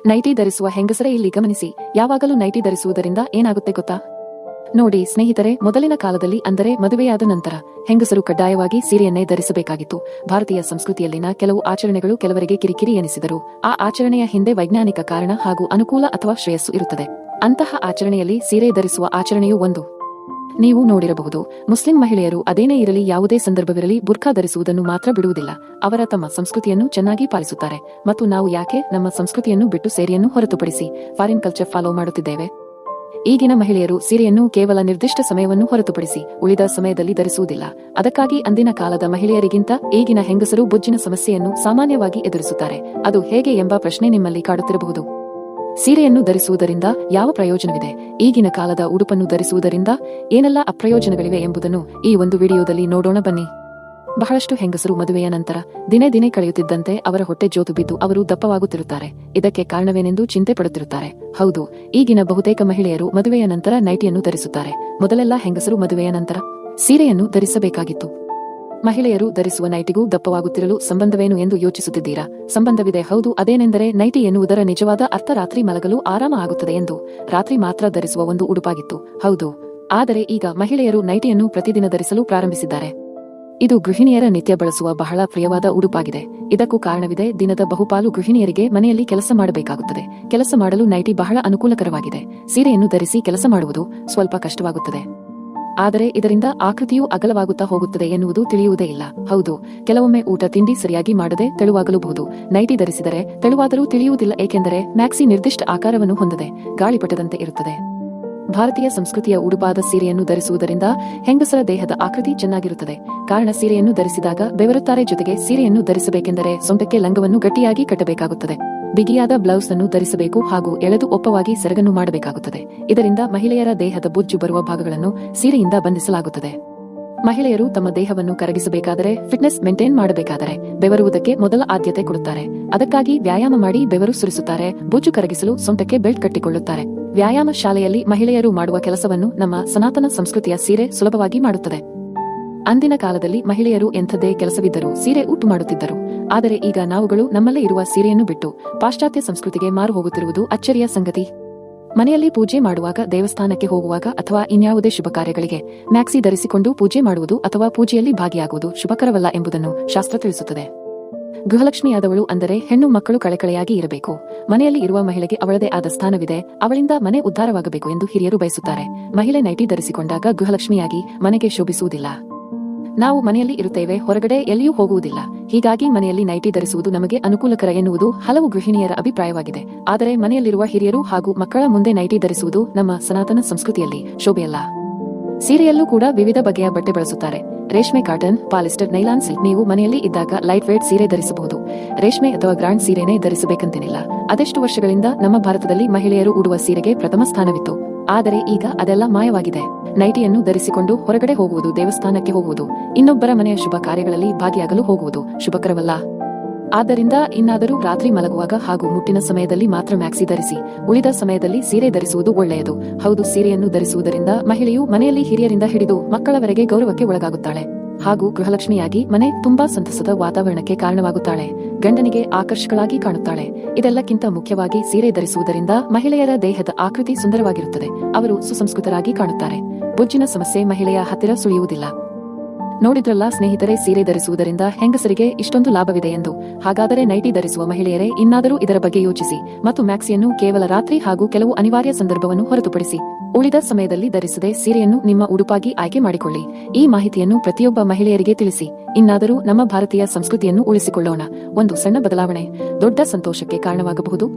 Nighty ಧರಿಸುವ ಹೆಂಗಸರೇ ಇಲ್ಲಿ ಗಮನಿಸಿ. ಯಾವಾಗಲೂ ನೈಟಿ ಧರಿಸುವುದರಿಂದ ಏನಾಗುತ್ತೆ ಗೊತ್ತಾ? ನೋಡಿ ಸ್ನೇಹಿತರೆ, ಮೊದಲಿನ ಕಾಲದಲ್ಲಿ ಅಂದರೆ ಮದುವೆಯಾದ ನಂತರ ಹೆಂಗಸರು ಕಡ್ಡಾಯವಾಗಿ ಸೀರೆಯನ್ನೇ ಧರಿಸಬೇಕಾಗಿತ್ತು. ಭಾರತೀಯ ಸಂಸ್ಕೃತಿಯಲ್ಲಿನ ಕೆಲವು ಆಚರಣೆಗಳು ಕೆಲವರಿಗೆ ಕಿರಿಕಿರಿ ಎನಿಸಿದರು. ಆ ಆಚರಣೆಯ ಹಿಂದೆ ವೈಜ್ಞಾನಿಕ ಕಾರಣ ಹಾಗೂ ಅನುಕೂಲ ಅಥವಾ ಶ್ರೇಯಸ್ಸು ಇರುತ್ತದೆ. ಅಂತಹ ಆಚರಣೆಯಲ್ಲಿ ಸೀರೆ ಧರಿಸುವ ಆಚರಣೆಯೂ ಒಂದು. ನೀವು ನೋಡಿರಬಹುದು, ಮುಸ್ಲಿಂ ಮಹಿಳೆಯರು ಅದೇನೇ ಇರಲಿ, ಯಾವುದೇ ಸಂದರ್ಭವಿರಲಿ ಬುರ್ಖಾ ಧರಿಸುವುದನ್ನು ಮಾತ್ರ ಬಿಡುವುದಿಲ್ಲ. ಅವರ ತಮ್ಮ ಸಂಸ್ಕೃತಿಯನ್ನು ಚೆನ್ನಾಗಿ ಪಾಲಿಸುತ್ತಾರೆ. ಮತ್ತು ನಾವು ಯಾಕೆ ನಮ್ಮ ಸಂಸ್ಕೃತಿಯನ್ನು ಬಿಟ್ಟು ಸೀರೆಯನ್ನು ಹೊರತುಪಡಿಸಿ ಫಾರಿನ್ ಕಲ್ಚರ್ ಫಾಲೋ ಮಾಡುತ್ತಿದ್ದೇವೆ? ಈಗಿನ ಮಹಿಳೆಯರು ಸೀರೆಯನ್ನು ಕೇವಲ ನಿರ್ದಿಷ್ಟ ಸಮಯವನ್ನು ಹೊರತುಪಡಿಸಿ ಉಳಿದ ಸಮಯದಲ್ಲಿ ಧರಿಸುವುದಿಲ್ಲ. ಅದಕ್ಕಾಗಿ ಅಂದಿನ ಕಾಲದ ಮಹಿಳೆಯರಿಗಿಂತ ಈಗಿನ ಹೆಂಗಸರು ಬೊಜ್ಜಿನ ಸಮಸ್ಯೆಯನ್ನು ಸಾಮಾನ್ಯವಾಗಿ ಎದುರಿಸುತ್ತಾರೆ. ಅದು ಹೇಗೆ ಎಂಬ ಪ್ರಶ್ನೆ ನಿಮ್ಮಲ್ಲಿ ಕಾಡುತ್ತಿರಬಹುದು. ಸೀರೆಯನ್ನು ಧರಿಸುವುದರಿಂದ ಯಾವ ಪ್ರಯೋಜನವಿದೆ? ಈಗಿನ ಕಾಲದ ಉಡುಪನ್ನು ಧರಿಸುವುದರಿಂದ ಏನೆಲ್ಲ ಅಪ್ರಯೋಜನಗಳಿವೆ ಎಂಬುದನ್ನು ಈ ಒಂದು ವಿಡಿಯೋದಲ್ಲಿ ನೋಡೋಣ ಬನ್ನಿ. ಬಹಳಷ್ಟು ಹೆಂಗಸರು ಮದುವೆಯ ನಂತರ ದಿನೇ ದಿನೇ ಕಳೆಯುತ್ತಿದ್ದಂತೆ ಅವರ ಹೊಟ್ಟೆ ಜೋತು ಬಿದ್ದು ಅವರು ದಪ್ಪವಾಗುತ್ತಿರುತ್ತಾರೆ. ಇದಕ್ಕೆ ಕಾರಣವೇನೆಂದು ಚಿಂತೆ ಪಡುತ್ತಿರುತ್ತಾರೆ. ಹೌದು, ಈಗಿನ ಬಹುತೇಕ ಮಹಿಳೆಯರು ಮದುವೆಯ ನಂತರ ನೈಟಿಯನ್ನು ಧರಿಸುತ್ತಾರೆ. ಮೊದಲೆಲ್ಲ ಹೆಂಗಸರು ಮದುವೆಯ ನಂತರ ಸೀರೆಯನ್ನು ಧರಿಸಬೇಕಾಗಿತ್ತು. ಮಹಿಳೆಯರು ಧರಿಸುವ ನೈಟಿಗೂ ದಪ್ಪವಾಗುತ್ತಿರಲು ಸಂಬಂಧವೇನು ಎಂದು ಯೋಚಿಸುತ್ತಿದ್ದೀರಾ? ಸಂಬಂಧವಿದೆ, ಹೌದು. ಅದೇನೆಂದರೆ ನೈಟಿ ಎನ್ನುವುದರ ನಿಜವಾದ ಅರ್ಥ ರಾತ್ರಿ ಮಲಗಲು ಆರಾಮ ಆಗುತ್ತದೆ ಎಂದು. ರಾತ್ರಿ ಮಾತ್ರ ಧರಿಸುವ ಒಂದು ಉಡುಪಾಗಿತ್ತು, ಹೌದು. ಆದರೆ ಈಗ ಮಹಿಳೆಯರು ನೈಟಿಯನ್ನು ಪ್ರತಿದಿನ ಧರಿಸಲು ಪ್ರಾರಂಭಿಸಿದ್ದಾರೆ. ಇದು ಗೃಹಿಣಿಯರ ನಿತ್ಯ ಬಳಸುವ ಬಹಳ ಪ್ರಿಯವಾದ ಉಡುಪಾಗಿದೆ. ಇದಕ್ಕೂ ಕಾರಣವಿದೆ. ದಿನದ ಬಹುಪಾಲು ಗೃಹಿಣಿಯರಿಗೆ ಮನೆಯಲ್ಲಿ ಕೆಲಸ ಮಾಡಬೇಕಾಗುತ್ತದೆ. ಕೆಲಸ ಮಾಡಲು ನೈಟಿ ಬಹಳ ಅನುಕೂಲಕರವಾಗಿದೆ. ಸೀರೆಯನ್ನು ಧರಿಸಿ ಕೆಲಸ ಮಾಡುವುದು ಸ್ವಲ್ಪ ಕಷ್ಟವಾಗುತ್ತದೆ. ಆದರೆ ಇದರಿಂದ ಆಕೃತಿಯೂ ಅಗಲವಾಗುತ್ತಾ ಹೋಗುತ್ತದೆ ಎನ್ನುವುದು ತಿಳಿಯುವುದೇ ಇಲ್ಲ. ಹೌದು, ಕೆಲವೊಮ್ಮೆ ಊಟ ತಿಂಡಿ ಸರಿಯಾಗಿ ಮಾಡದೆ ತೆಳುವಾಗಲೂಬಹುದು. ನೈಟಿ ಧರಿಸಿದರೆ ತೆಳುವಾದರೂ ತಿಳಿಯುವುದಿಲ್ಲ, ಏಕೆಂದರೆ ಮ್ಯಾಕ್ಸಿ ನಿರ್ದಿಷ್ಟ ಆಕಾರವನ್ನು ಹೊಂದದೆ ಗಾಳಿಪಟದಂತೆ ಇರುತ್ತದೆ. ಭಾರತೀಯ ಸಂಸ್ಕೃತಿಯ ಉಡುಪಾದ ಸೀರೆಯನ್ನು ಧರಿಸುವುದರಿಂದ ಹೆಂಗಸರ ದೇಹದ ಆಕೃತಿ ಚೆನ್ನಾಗಿರುತ್ತದೆ. ಕಾರಣ ಸೀರೆಯನ್ನು ಧರಿಸಿದಾಗ ಬೆವರುತ್ತಾರೆ. ಜೊತೆಗೆ ಸೀರೆಯನ್ನು ಧರಿಸಬೇಕೆಂದರೆ ಸೊಂಟಕ್ಕೆ ಲಂಗವನ್ನು ಗಟ್ಟಿಯಾಗಿ ಕಟ್ಟಬೇಕಾಗುತ್ತದೆ. ಬಿಗಿಯಾದ ಬ್ಲೌಸ್ ಅನ್ನು ಧರಿಸಬೇಕು ಹಾಗೂ ಎಳೆದು ಒಪ್ಪವಾಗಿ ಸೆರಗನ್ನು ಮಾಡಬೇಕಾಗುತ್ತದೆ. ಇದರಿಂದ ಮಹಿಳೆಯರ ದೇಹದ ಬೊಜ್ಜು ಬರುವ ಭಾಗಗಳನ್ನು ಸೀರೆಯಿಂದ ಬಂಧಿಸಲಾಗುತ್ತದೆ. ಮಹಿಳೆಯರು ತಮ್ಮ ದೇಹವನ್ನು ಕರಗಿಸಬೇಕಾದರೆ, ಫಿಟ್ನೆಸ್ ಮೇಂಟೈನ್ ಮಾಡಬೇಕಾದರೆ ಬೆವರುವುದಕ್ಕೆ ಮೊದಲ ಆದ್ಯತೆ ಕೊಡುತ್ತಾರೆ. ಅದಕ್ಕಾಗಿ ವ್ಯಾಯಾಮ ಮಾಡಿ ಬೆವರು ಸುರಿಸುತ್ತಾರೆ. ಬೊಜ್ಜು ಕರಗಿಸಲು ಸೊಂಟಕ್ಕೆ ಬೆಲ್ಟ್ ಕಟ್ಟಿಕೊಳ್ಳುತ್ತಾರೆ. ವ್ಯಾಯಾಮ ಶಾಲೆಯಲ್ಲಿ ಮಹಿಳೆಯರು ಮಾಡುವ ಕೆಲಸವನ್ನು ನಮ್ಮ ಸನಾತನ ಸಂಸ್ಕೃತಿಯ ಸೀರೆ ಸುಲಭವಾಗಿ ಮಾಡುತ್ತದೆ. ಅಂದಿನ ಕಾಲದಲ್ಲಿ ಮಹಿಳೆಯರು ಎಂಥದೇ ಕೆಲಸವಿದ್ದರೂ ಸೀರೆ ಉಟ್ಟು ಮಾಡುತ್ತಿದ್ದರು. ಆದರೆ ಈಗ ನಾವುಗಳು ನಮ್ಮಲ್ಲೇ ಇರುವ ಸೀರೆಯನ್ನು ಬಿಟ್ಟು ಪಾಶ್ಚಾತ್ಯ ಸಂಸ್ಕೃತಿಗೆ ಮಾರು ಹೋಗುತ್ತಿರುವುದು ಅಚ್ಚರಿಯ ಸಂಗತಿ. ಮನೆಯಲ್ಲಿ ಪೂಜೆ ಮಾಡುವಾಗ, ದೇವಸ್ಥಾನಕ್ಕೆ ಹೋಗುವಾಗ ಅಥವಾ ಇನ್ಯಾವುದೇ ಶುಭ ಕಾರ್ಯಗಳಿಗೆ ಮ್ಯಾಕ್ಸಿ ಧರಿಸಿಕೊಂಡು ಪೂಜೆ ಮಾಡುವುದು ಅಥವಾ ಪೂಜೆಯಲ್ಲಿ ಭಾಗಿಯಾಗುವುದು ಶುಭಕರವಲ್ಲ ಎಂಬುದನ್ನು ಶಾಸ್ತ್ರ ತಿಳಿಸುತ್ತದೆ. ಗೃಹಲಕ್ಷ್ಮಿಯಾದವಳು ಅಂದರೆ ಹೆಣ್ಣು ಮಕ್ಕಳು ಕಳೆಕಳೆಯಾಗಿ ಇರಬೇಕು. ಮನೆಯಲ್ಲಿ ಇರುವ ಮಹಿಳೆಗೆ ಅವಳದೇ ಆದ ಸ್ಥಾನವಿದೆ. ಅವಳಿಂದ ಮನೆ ಉದ್ಧಾರವಾಗಬೇಕು ಎಂದು ಹಿರಿಯರು ಬಯಸುತ್ತಾರೆ. ಮಹಿಳೆ ನೈಟಿ ಧರಿಸಿಕೊಂಡಾಗ ಗೃಹಲಕ್ಷ್ಮಿಯಾಗಿ ಮನೆಗೆ ಶೋಭಿಸುವುದಿಲ್ಲ. ನಾವು ಮನೆಯಲ್ಲಿ ಇರುತ್ತೇವೆ, ಹೊರಗಡೆ ಎಲ್ಲಿಯೂ ಹೋಗುವುದಿಲ್ಲ. ಹೀಗಾಗಿ ಮನೆಯಲ್ಲಿ ನೈಟಿ ಧರಿಸುವುದು ನಮಗೆ ಅನುಕೂಲಕರ ಎನ್ನುವುದು ಹಲವು ಗೃಹಿಣಿಯರ ಅಭಿಪ್ರಾಯವಾಗಿದೆ. ಆದರೆ ಮನೆಯಲ್ಲಿರುವ ಹಿರಿಯರು ಹಾಗೂ ಮಕ್ಕಳ ಮುಂದೆ ನೈಟಿ ಧರಿಸುವುದು ನಮ್ಮ ಸನಾತನ ಸಂಸ್ಕೃತಿಯಲ್ಲಿ ಶೋಭೆಯಲ್ಲ. ಸೀರೆಯಲ್ಲೂ ಕೂಡ ವಿವಿಧ ಬಗೆಯ ಬಟ್ಟೆ ಬಳಸುತ್ತಾರೆ. ರೇಷ್ಮೆ, ಕಾಟನ್, ಪಾಲಿಸ್ಟರ್, ನೈಲಾನ್, ಸಿಲ್ಕ್. ನೀವು ಮನೆಯಲ್ಲಿ ಇದ್ದಾಗ ಲೈಟ್ ವೇಟ್ ಸೀರೆ ಧರಿಸಬಹುದು. ರೇಷ್ಮೆ ಅಥವಾ ಗ್ರಾಂಡ್ ಸೀರೆನೇ ಧರಿಸಬೇಕಂತೇನಿಲ್ಲ. ಅದೆಷ್ಟು ವರ್ಷಗಳಿಂದ ನಮ್ಮ ಭಾರತದಲ್ಲಿ ಮಹಿಳೆಯರು ಉಡುವ ಸೀರೆಗೆ ಪ್ರಥಮ ಸ್ಥಾನವಿತ್ತು. ಆದರೆ ಈಗ ಅದೆಲ್ಲ ಮಾಯವಾಗಿದೆ. ನೈಟಿಯನ್ನು ಧರಿಸಿಕೊಂಡು ಹೊರಗಡೆ ಹೋಗುವುದು, ದೇವಸ್ಥಾನಕ್ಕೆ ಹೋಗುವುದು, ಇನ್ನೊಬ್ಬರ ಮನೆಯ ಶುಭ ಕಾರ್ಯಗಳಲ್ಲಿ ಭಾಗಿಯಾಗಲು ಹೋಗುವುದು ಶುಭಕರವಲ್ಲ. ಆದ್ದರಿಂದ ಇನ್ನಾದರೂ ರಾತ್ರಿ ಮಲಗುವಾಗ ಹಾಗೂ ಮುಟ್ಟಿನ ಸಮಯದಲ್ಲಿ ಮಾತ್ರ ಮ್ಯಾಕ್ಸಿ ಧರಿಸಿ ಉಳಿದ ಸಮಯದಲ್ಲಿ ಸೀರೆ ಧರಿಸುವುದು ಒಳ್ಳೆಯದು. ಹೌದು, ಸೀರೆಯನ್ನು ಧರಿಸುವುದರಿಂದ ಮಹಿಳೆಯು ಮನೆಯಲ್ಲಿ ಹಿರಿಯರಿಂದ ಹಿಡಿದು ಮಕ್ಕಳವರೆಗೆ ಗೌರವಕ್ಕೆ ಒಳಗಾಗುತ್ತಾಳೆ ಹಾಗೂ ಗೃಹಲಕ್ಷ್ಮಿಯಾಗಿ ಮನೆ ತುಂಬಾ ಸಂತಸದ ವಾತಾವರಣಕ್ಕೆ ಕಾರಣವಾಗುತ್ತಾಳೆ. ಗಂಡನಿಗೆ ಆಕರ್ಷಕಳಾಗಿ ಕಾಣುತ್ತಾಳೆ. ಇದೆಲ್ಲಕ್ಕಿಂತ ಮುಖ್ಯವಾಗಿ ಸೀರೆ ಧರಿಸುವುದರಿಂದ ಮಹಿಳೆಯರ ದೇಹದ ಆಕೃತಿ ಸುಂದರವಾಗಿರುತ್ತದೆ. ಅವರು ಸುಸಂಸ್ಕೃತರಾಗಿ ಕಾಣುತ್ತಾರೆ. ಬೊಜ್ಜಿನ ಸಮಸ್ಯೆ ಮಹಿಳೆಯ ಹತ್ತಿರ ಸುಳಿಯುವುದಿಲ್ಲ. ನೋಡಿದ್ರಲ್ಲ ಸ್ನೇಹಿತರೆ, ಸೀರೆ ಧರಿಸುವುದರಿಂದ ಹೆಂಗಸರಿಗೆ ಇಷ್ಟೊಂದು ಲಾಭವಿದೆ ಎಂದು. ಹಾಗಾದರೆ ನೈಟಿ ಧರಿಸುವ ಮಹಿಳೆಯರೇ ಇನ್ನಾದರೂ ಇದರ ಬಗ್ಗೆ ಯೋಚಿಸಿ ಮತ್ತು ಮ್ಯಾಕ್ಸಿಯನ್ನು ಕೇವಲ ರಾತ್ರಿ ಹಾಗೂ ಕೆಲವು ಅನಿವಾರ್ಯ ಸಂದರ್ಭವನ್ನು ಹೊರತುಪಡಿಸಿ ಉಳಿದ ಸಮಯದಲ್ಲಿ ಧರಿಸದೆ ಸೀರೆಯನ್ನು ನಿಮ್ಮ ಉಡುಪಾಗಿ ಆಯ್ಕೆ ಮಾಡಿಕೊಳ್ಳಿ. ಈ ಮಾಹಿತಿಯನ್ನು ಪ್ರತಿಯೊಬ್ಬ ಮಹಿಳೆಯರಿಗೆ ತಿಳಿಸಿ. ಇನ್ನಾದರೂ ನಮ್ಮ ಭಾರತೀಯ ಸಂಸ್ಕೃತಿಯನ್ನು ಉಳಿಸಿಕೊಳ್ಳೋಣ. ಒಂದು ಸಣ್ಣ ಬದಲಾವಣೆ ದೊಡ್ಡ ಸಂತೋಷಕ್ಕೆ ಕಾರಣವಾಗಬಹುದು.